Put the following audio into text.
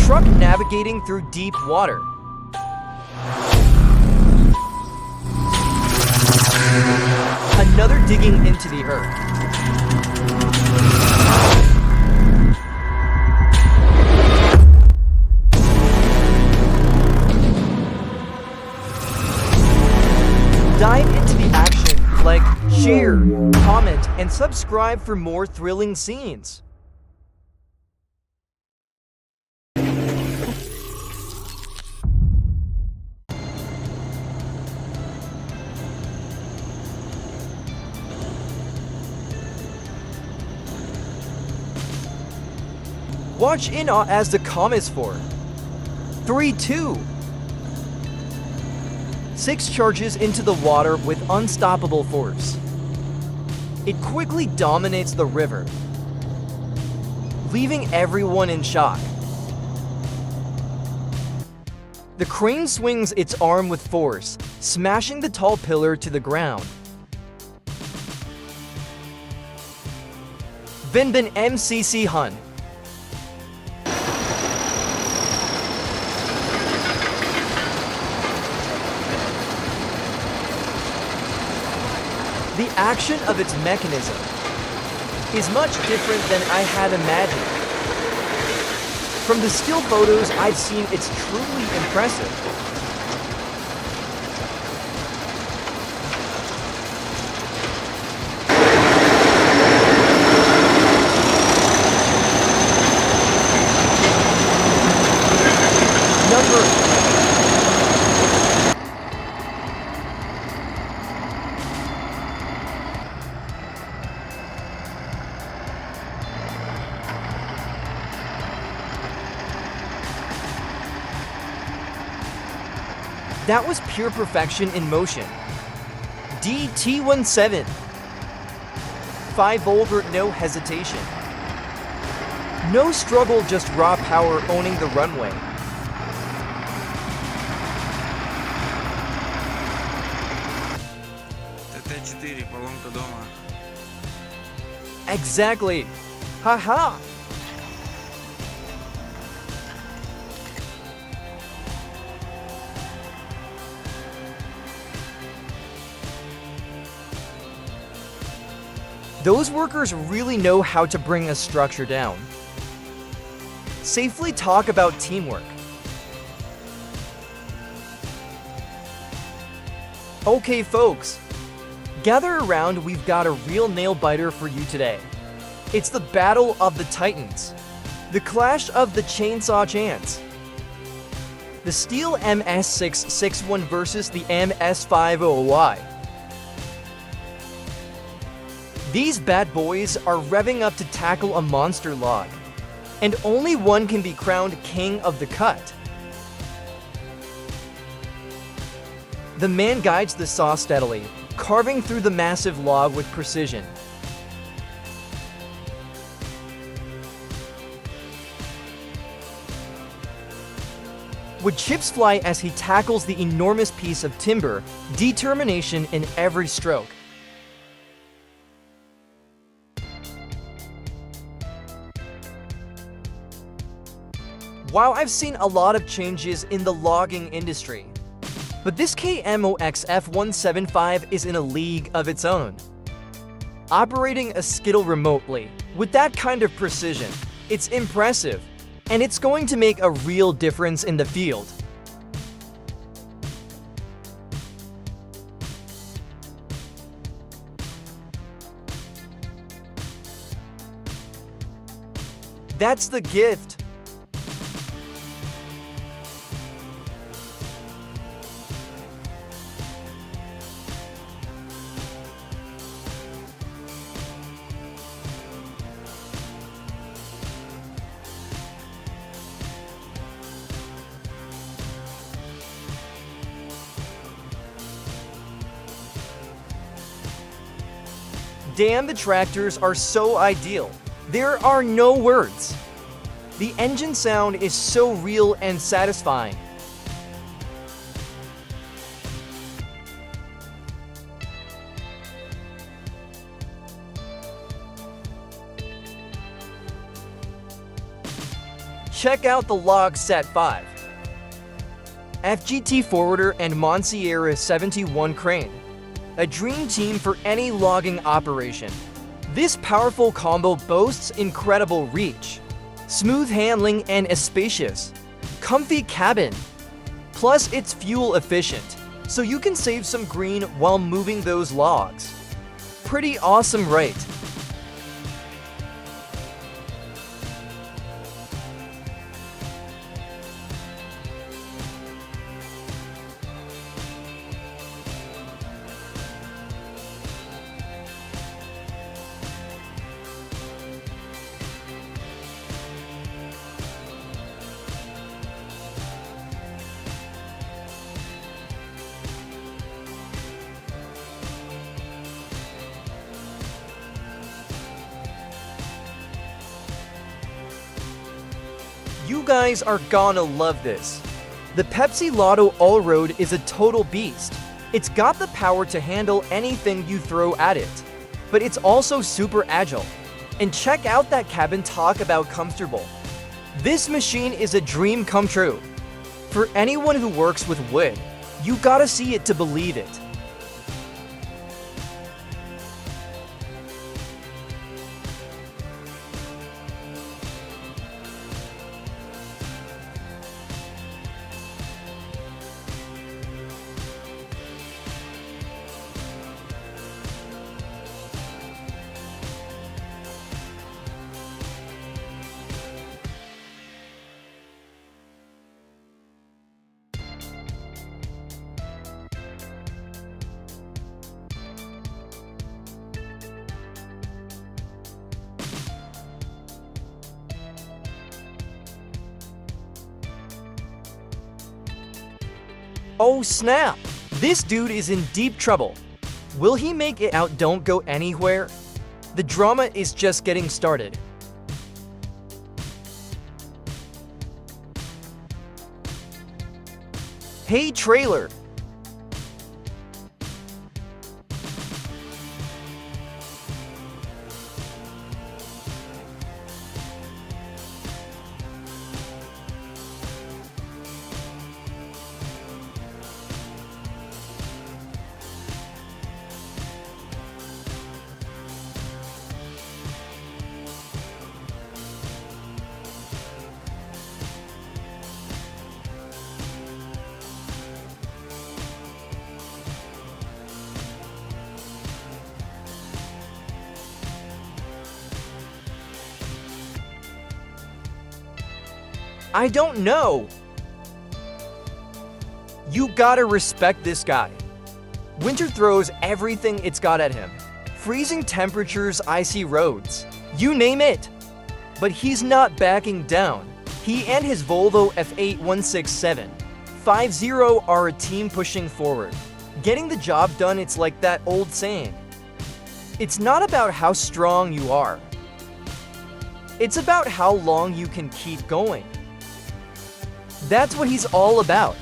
truck navigating through deep water. Another digging into the earth. Dive into the action, like, share, comment, and subscribe for more thrilling scenes. Watch in awe as the comets for 3-2. 6 charges into the water with unstoppable force. It quickly dominates the river, leaving everyone in shock. The crane swings its arm with force, smashing the tall pillar to the ground. Binbin MCC Hun. The action of its mechanism is much different than I had imagined. From the still photos I've seen, it's truly impressive. That was pure perfection in motion. DT-17. 5 volt, no hesitation. No struggle, just raw power owning the runway. ТТ-4, поломка дома. Exactly. Haha. Those workers really know how to bring a structure down. Safely talk about teamwork. Okay folks, gather around, we've got a real nail-biter for you today. It's the Battle of the Titans. The clash of the Chainsaw Chants. The Steel MS-661 versus the MS-50Y. These bad boys are revving up to tackle a monster log, and only one can be crowned king of the cut. The man guides the saw steadily, carving through the massive log with precision. Would chips fly as he tackles the enormous piece of timber, determination in every stroke. Wow, I've seen a lot of changes in the logging industry, but this KMOX F175 is in a league of its own. Operating a skittle remotely, with that kind of precision, it's impressive, and it's going to make a real difference in the field. That's the gift. Damn, the tractors are so ideal. There are no words. The engine sound is so real and satisfying. check out the Log Set 5. FGT Forwarder and Monsiera 71 Crane. A dream team for any logging operation. This powerful combo boasts incredible reach, smooth handling, and a spacious, comfy cabin. Plus, it's fuel efficient, so you can save some green while moving those logs. Pretty awesome, right? You guys are gonna love this. The Pepsi Lotto All-Road is a total beast. It's got the power to handle anything you throw at it, but it's also super agile. And check out that cabin, talk about comfortable. This machine is a dream come true. For anyone who works with wood, you gotta see it to believe it. Oh snap! This dude is in deep trouble. Will he make it out? Don't go anywhere. The drama is just getting started. Hey trailer! I don't know. You gotta respect this guy. Winter throws everything it's got at him. Freezing temperatures, icy roads, you name it. But he's not backing down. He and his Volvo F816750 are a team pushing forward. Getting the job done, it's like that old saying. It's not about how strong you are. It's about how long you can keep going. That's what he's all about.